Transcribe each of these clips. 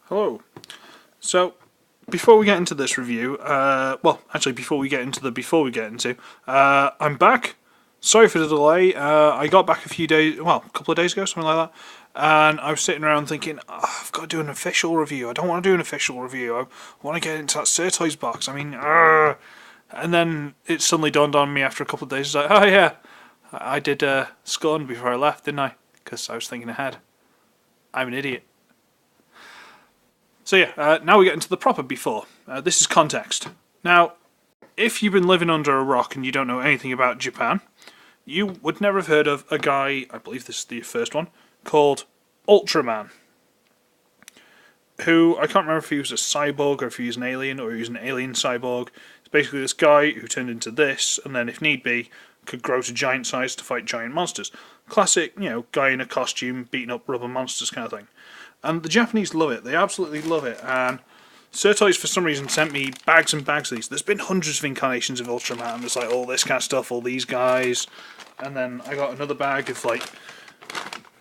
Hello. So, before we get into this review, before we get into, I'm back. Sorry for the delay. I got back a couple of days ago, something like that. And I was sitting around thinking, I've got to do an official review. I don't want to do an official review. I want to get into that SirToys box. And then it suddenly dawned on me after a couple of days. It's like, oh yeah, I did Scorn before I left, didn't I? Because I was thinking ahead. I'm an idiot. So yeah, now we get into the proper before. This is context. Now, if you've been living under a rock and you don't know anything about Japan, you would never have heard of a guy, I believe this is the first one, called Ultraman. Who, I can't remember if he was a cyborg or if he was an alien or he was an alien cyborg. It's basically this guy who turned into this and then, if need be, could grow to giant size to fight giant monsters. Classic, guy in a costume beating up rubber monsters kind of thing. And the Japanese love it. They absolutely love it. And SirToys, for some reason, sent me bags and bags of these. There's been hundreds of incarnations of Ultraman. There's like all this kind of stuff, all these guys. And then I got another bag of like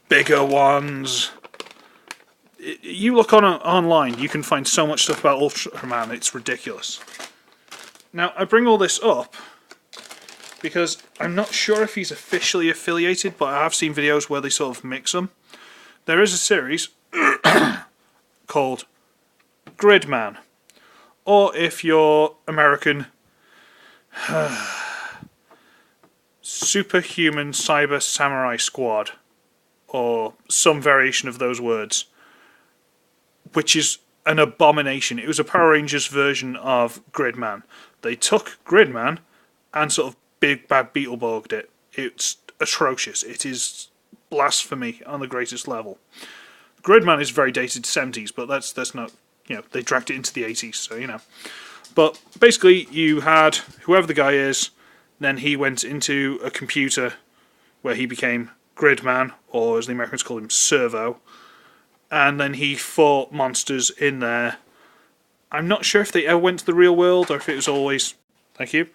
bigger ones. You look online, you can find so much stuff about Ultraman. It's ridiculous. Now, I bring all this up because I'm not sure if he's officially affiliated, but I have seen videos where they sort of mix them. There is a series called Gridman, or if you're American, Superhuman Cyber Samurai Squad, or some variation of those words, which is an abomination. It was a Power Rangers version of Gridman. They took Gridman and sort of Big Bad Beetleborged it. It's atrocious. It is blasphemy on the greatest level. Gridman is very dated 70s, but that's not, they dragged it into the 80s, so, But basically, you had whoever the guy is, then he went into a computer where he became Gridman, or as the Americans call him, Servo, and then he fought monsters in there. I'm not sure if they ever went to the real world, or if it was always, thank you,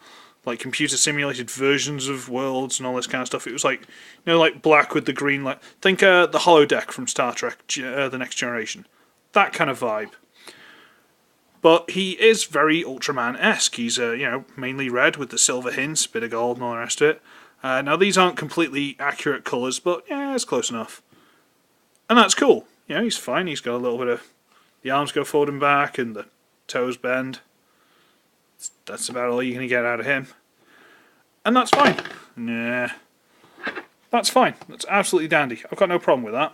like computer simulated versions of worlds and all this kind of stuff. It was like, like black with the green light. Think the holodeck from Star Trek, The Next Generation. That kind of vibe. But he is very Ultraman-esque. He's, mainly red with the silver hints, bit of gold and all the rest of it. Now, these aren't completely accurate colours, but yeah, it's close enough. And that's cool. He's fine. He's got a little bit of... The arms go forward and back, and the toes bend. That's about all you're going to get out of him. And that's fine. Nah. That's fine. That's absolutely dandy. I've got no problem with that.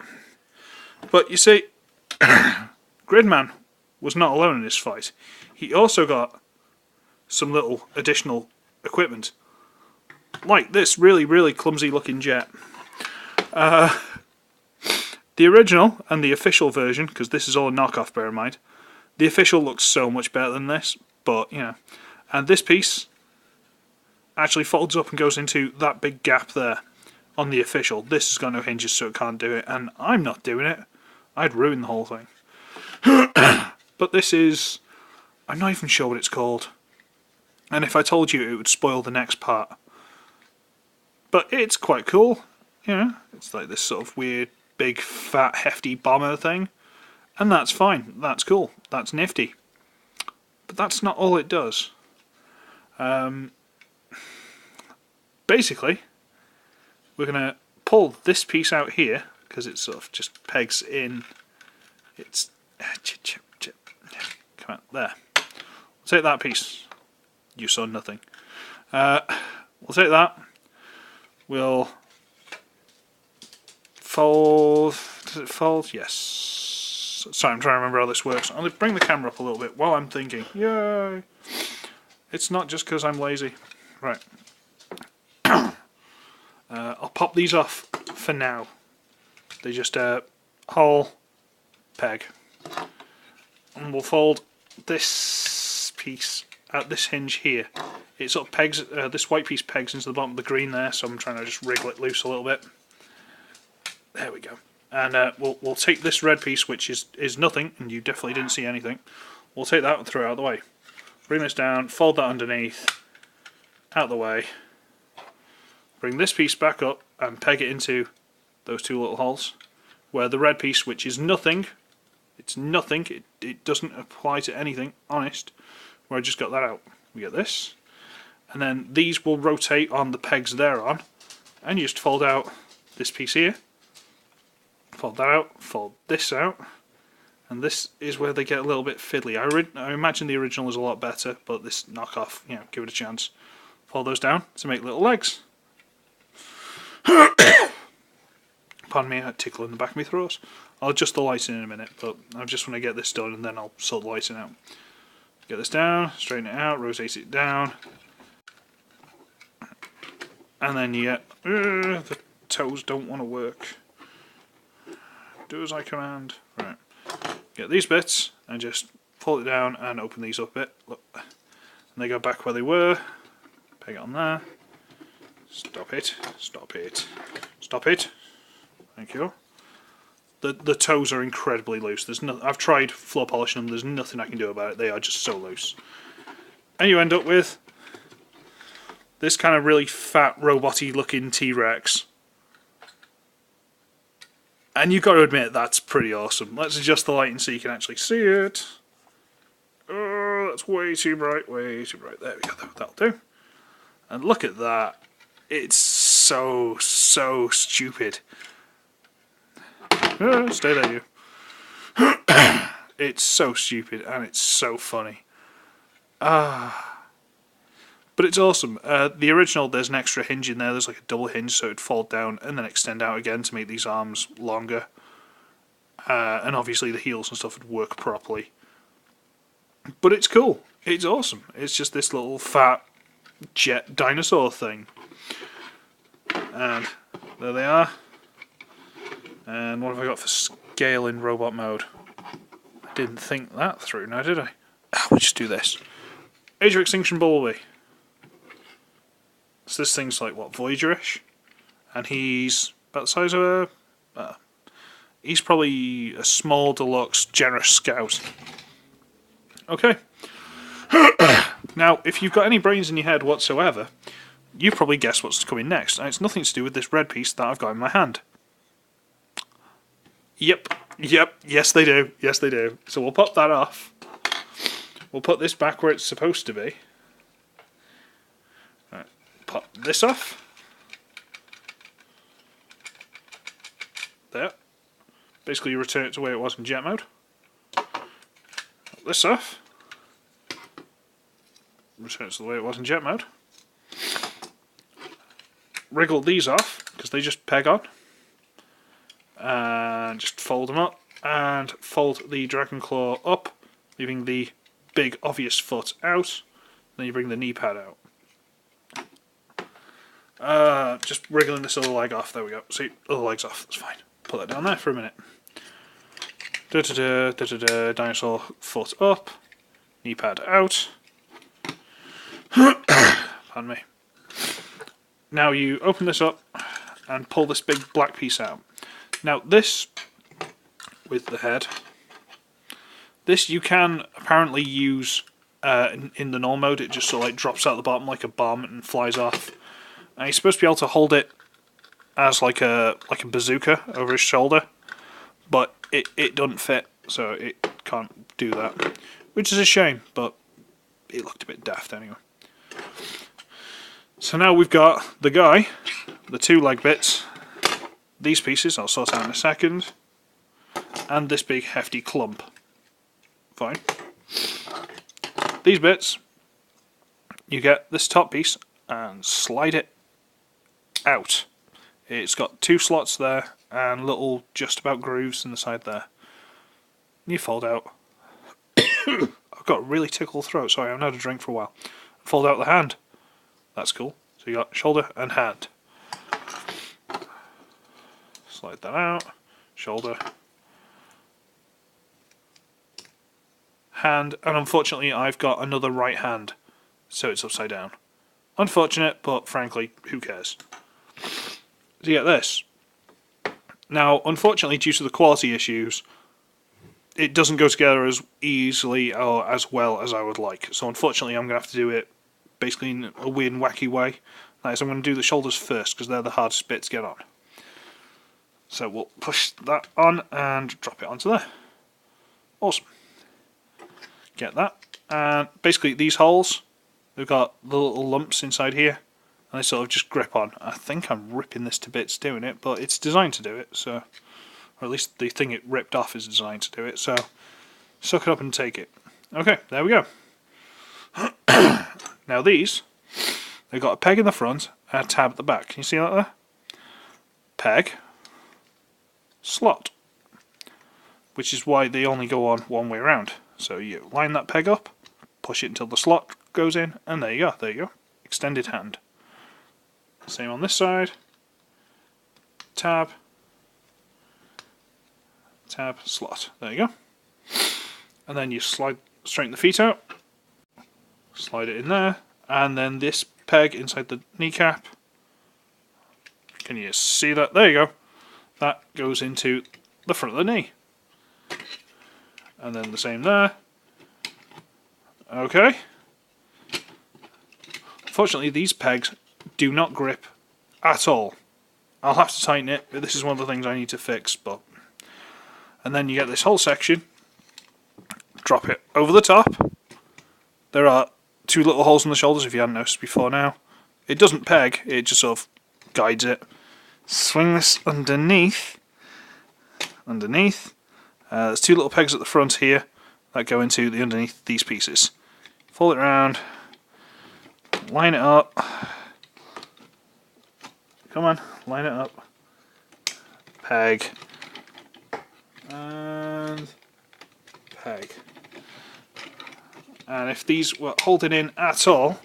But you see, Gridman was not alone in this fight. He also got some little additional equipment. Like this really, really clumsy looking jet. The original and the official version, because this is all a knockoff, bear in mind, the official looks so much better than this, but, And this piece actually folds up and goes into that big gap there on the official. This has got no hinges, so it can't do it, and I'm not doing it. I'd ruin the whole thing. But this is... I'm not even sure what it's called. And if I told you, it would spoil the next part. But it's quite cool. It's like this sort of weird, big, fat, hefty bomber thing. And that's fine. That's cool. That's nifty. But that's not all it does. Basically, we're going to pull this piece out here, because it sort of just pegs in. It's... Come on, there. We'll take that piece. You saw nothing. We'll take that. We'll fold... Does it fold? Yes. Sorry, I'm trying to remember how this works. I'll bring the camera up a little bit while I'm thinking. Yay! It's not just because I'm lazy. Right. I'll pop these off for now. They just hole, peg. And we'll fold this piece at this hinge here. It sort of pegs, this white piece pegs into the bottom of the green there, so I'm trying to just wriggle it loose a little bit. There we go. And we'll take this red piece, which is nothing, and you definitely didn't see anything. We'll take that and throw it out of the way. Bring this down, fold that underneath, out of the way. Bring this piece back up and peg it into those two little holes, where the red piece, which is nothing, It's nothing. It doesn't apply to anything, honest. Where I just got that out. We get this. And then these will rotate on the pegs they're on. And you just fold out this piece here. Fold that out. Fold this out. And this is where they get a little bit fiddly. I imagine the original is a lot better, but this knockoff, you know, give it a chance. Fold those down to make little legs. Pardon me, I had a tickle in the back of my throat. I'll adjust the lighting in a minute, but I just want to get this done and then I'll sort the lighting out. Get this down, straighten it out, rotate it down. And then you get, the toes don't want to work. Do as I command. Right. Get these bits and just pull it down and open these up a bit. Look. And they go back where they were. Peg it on there. Stop it. Stop it. Stop it. Thank you. The toes are incredibly loose. I've tried floor polishing them. There's nothing I can do about it. They are just so loose. And you end up with this kind of really fat, robot-y looking T-Rex. And you've got to admit, that's pretty awesome. Let's adjust the lighting so you can actually see it. Oh, that's way too bright, way too bright. There we go, that'll do. And look at that. It's so stupid. Stay there, you. It's so stupid and it's so funny. But it's awesome. The original, there's an extra hinge in there. There's like a double hinge, so it'd fold down and then extend out again to make these arms longer. And obviously the heels and stuff would work properly. But it's cool. It's awesome. It's just this little fat jet dinosaur thing. And there they are. And what have I got for scale in robot mode? I didn't think that through now, did I? We'll just do this. Age of Extinction Bumblebee. So this thing's like, what, Voyager-ish? And he's about the size of a... he's probably a small, deluxe, generous scout. Okay. Now, if you've got any brains in your head whatsoever, you probably guess what's coming next. And it's nothing to do with this red piece that I've got in my hand. Yep, yes they do, yes they do. So we'll pop that off. We'll put this back where it's supposed to be. Right, pop this off. There. Basically you return it to where it was in jet mode. Pop this off. Return it to the way it was in jet mode. Wriggle these off, because they just peg on. And just fold them up and fold the dragon claw up, leaving the big obvious foot out. Then you bring the knee pad out. Just wriggling this other leg off. There we go. See, other leg's off. That's fine. Put that down there for a minute. Dinosaur foot up, knee pad out. Pardon me. Now you open this up and pull this big black piece out. Now this, with the head, this you can apparently use in the normal mode. It just sort of like drops out the bottom like a bomb and flies off. And you're supposed to be able to hold it as like a bazooka over his shoulder, but it doesn't fit, so it can't do that, which is a shame. But it looked a bit daft anyway. So now we've got the guy, the two leg bits. These pieces I'll sort out in a second, and this big hefty clump. Fine. These bits, you get this top piece and slide it out. It's got two slots there and little just about grooves in the side there. You fold out. I've got a really tickled throat, sorry, I haven't had a drink for a while. Fold out the hand. That's cool. So you got shoulder and hand. Slide that out, shoulder, hand, and unfortunately I've got another right hand, so it's upside down. Unfortunate, but frankly, who cares? So you get this. Now, unfortunately, due to the quality issues, it doesn't go together as easily or as well as I would like. So unfortunately, I'm going to have to do it basically in a weird and wacky way. That is, I'm going to do the shoulders first, because they're the hardest bit to get on. So we'll push that on and drop it onto there. Awesome. Get that. And basically these holes, they've got the little lumps inside here, and they sort of just grip on. I think I'm ripping this to bits doing it, but it's designed to do it, so, or at least the thing it ripped off is designed to do it, so suck it up and take it. Okay, there we go. Now these, they've got a peg in the front and a tab at the back. Can you see that there? Peg, slot, which is why they only go on one way around. So you line that peg up, push it until the slot goes in, and there you go, extended hand. Same on this side, tab, slot, there you go. And then you straighten the feet out, slide it in there, and then this peg inside the kneecap. Can you see that? There you go. That goes into the front of the knee. And then the same there. Okay. Unfortunately, these pegs do not grip at all. I'll have to tighten it. This is one of the things I need to fix. And then you get this whole section. Drop it over the top. There are two little holes in the shoulders if you hadn't noticed before now. It doesn't peg, it just sort of guides it. Swing this underneath. There's two little pegs at the front here that go into the underneath these pieces. Fold it around, line it up. Come on, line it up. Peg. And peg. And if these were holding in at all,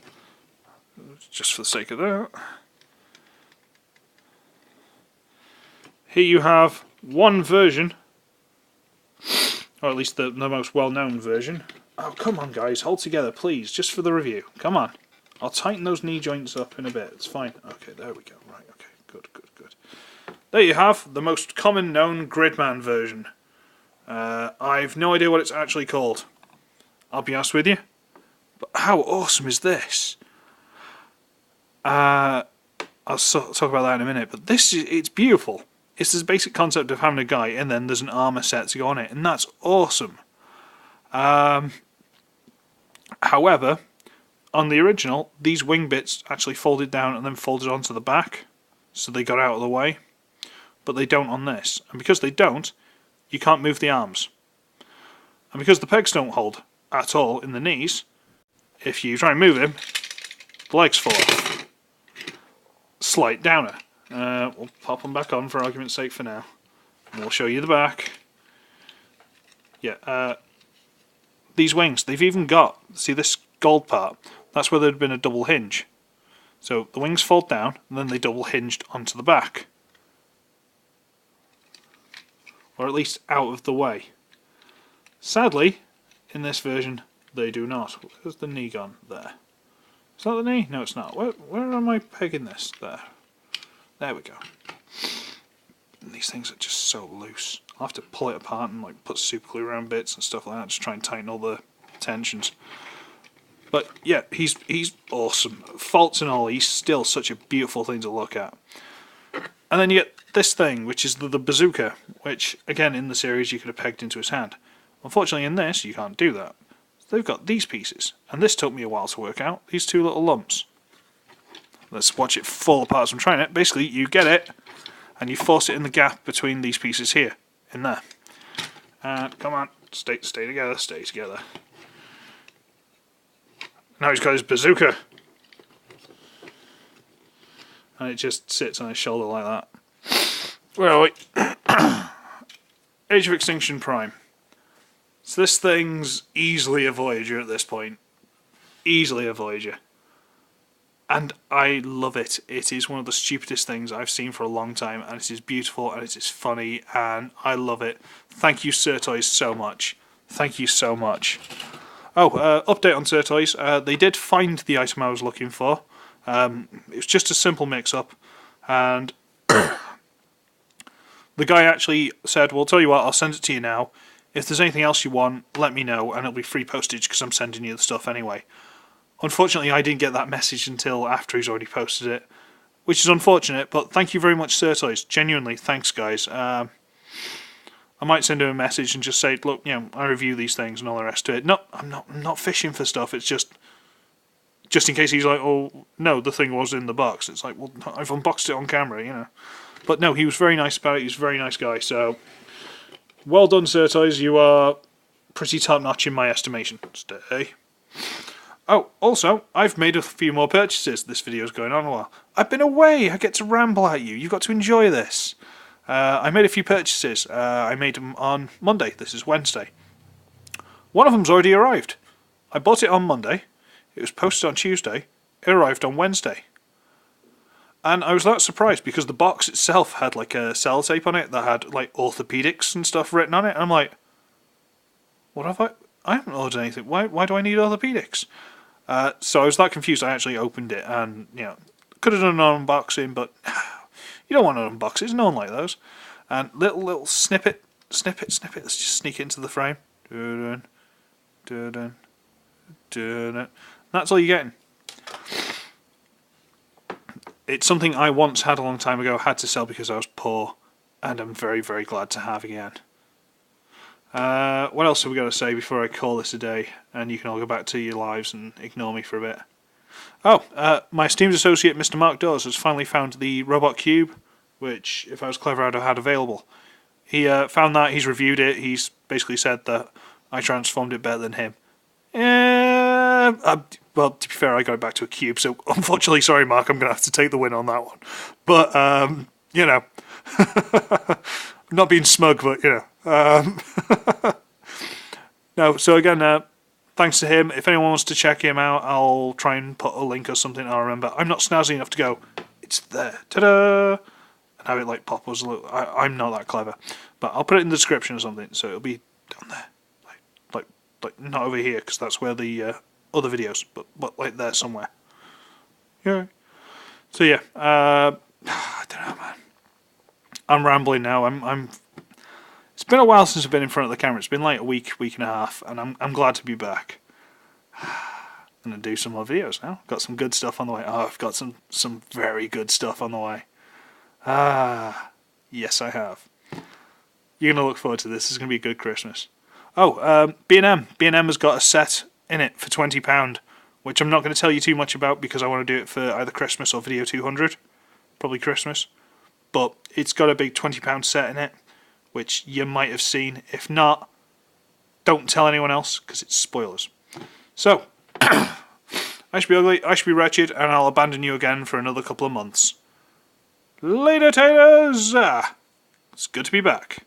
just for the sake of that, here you have one version, or at least the most well-known version. Oh, come on guys, hold together please, just for the review. Come on. I'll tighten those knee joints up in a bit, it's fine. Okay, there we go. Right, okay, good. There you have the most common known Gridman version. I've no idea what it's actually called. I'll be honest with you. But how awesome is this? I'll talk about that in a minute, but it's beautiful. It's this basic concept of having a guy and then there's an armour set to go on it, and that's awesome. However, on the original, these wing bits actually folded down and then folded onto the back, so they got out of the way, but they don't on this. And because they don't, you can't move the arms. And because the pegs don't hold at all in the knees, if you try and move him, the legs fall off. Slight downer. We'll pop them back on for argument's sake for now. And we'll show you the back. Yeah, these wings, they've even got, see this gold part? That's where there'd been a double hinge. So the wings fold down, and then they double hinged onto the back. Or at least out of the way. Sadly, in this version, they do not. Where's the knee gone? There. Is that the knee? No, it's not. Where am I pegging this? There. There we go. And these things are just so loose. I'll have to pull it apart and like put super glue around bits and stuff like that, just try and tighten all the tensions. But yeah, he's awesome. Faults and all, he's still such a beautiful thing to look at. And then you get this thing, which is the bazooka, which again in the series you could have pegged into his hand. Unfortunately in this you can't do that. So they've got these pieces, and this took me a while to work out, these two little lumps. Let's watch it fall apart as I'm trying it. Basically you get it, and you force it in the gap between these pieces here, in there. And come on, stay together, stay together. Now he's got his bazooka. And it just sits on his shoulder like that. Well, Age of Extinction Prime. So this thing's easily a Voyager at this point. Easily a Voyager. And I love it. It is one of the stupidest things I've seen for a long time, and it is beautiful and it is funny, and I love it. Thank you, SirToys, so much. Thank you so much. Oh, update on SirToys. They did find the item I was looking for. It was just a simple mix-up, and the guy actually said, well, tell you what, I'll send it to you now. If there's anything else you want, let me know, and it'll be free postage because I'm sending you the stuff anyway. Unfortunately, I didn't get that message until after he's already posted it, which is unfortunate, but thank you very much, SirToys. Genuinely, thanks, guys. I might send him a message and just say, look, I review these things and all the rest of it. No, I'm not fishing for stuff. It's just in case he's like, oh, no, the thing was in the box. It's like, well, I've unboxed it on camera, But no, he was very nice about it. He was a very nice guy. So, well done, SirToys. You are pretty top-notch in my estimation. Stay. Oh, also, I've made a few more purchases. This video's going on a while. I've been away. I get to ramble at you. You've got to enjoy this. I made a few purchases. I made them on Monday. This is Wednesday. One of them's already arrived. I bought it on Monday. It was posted on Tuesday. It arrived on Wednesday. And I was that surprised because the box itself had like a sellotape on it that had like orthopedics and stuff written on it. And I'm like, what have I haven't ordered anything. Why do I need orthopedics? So I was that confused. I actually opened it and, could have done an unboxing, but you don't want an unboxing. No one like those. And little snippet. Let's just sneak it into the frame. That's all you're getting. It's something I once had a long time ago, had to sell because I was poor, and I'm very, very glad to have again. What else have we got to say before I call this a day, and you can all go back to your lives and ignore me for a bit? Oh, my esteemed associate Mr. Mark Daws has finally found the robot cube, which, if I was clever, I'd have had available. He found that, he's reviewed it, he's basically said that I transformed it better than him. Well, to be fair, I got it back to a cube, so unfortunately, sorry Mark, I'm going to have to take the win on that one. But, I'm not being smug, but, No, so again, thanks to him. If anyone wants to check him out, I'll try and put a link or something. I'll remember. I'm not snazzy enough to go, it's there, ta-da, and have it like pop us. I'm not that clever, but I'll put it in the description or something, so it'll be down there, like not over here because that's where the other videos, but like there somewhere. Yeah. So yeah, I don't know, man. I'm rambling now. It's been a while since I've been in front of the camera. It's been like a week and a half, and I'm glad to be back. I'm gonna do some more videos now. Got some good stuff on the way. Oh, I've got some very good stuff on the way. Yes, I have. You're gonna look forward to this. This is gonna be a good Christmas. Oh, B&M. B&M has got a set in it for £20, which I'm not going to tell you too much about because I want to do it for either Christmas or Video 200. Probably Christmas. But it's got a big £20 set in it, which you might have seen. If not, don't tell anyone else because it's spoilers. So, I should be ugly, I should be wretched, and I'll abandon you again for another couple of months. Later, taters! It's good to be back.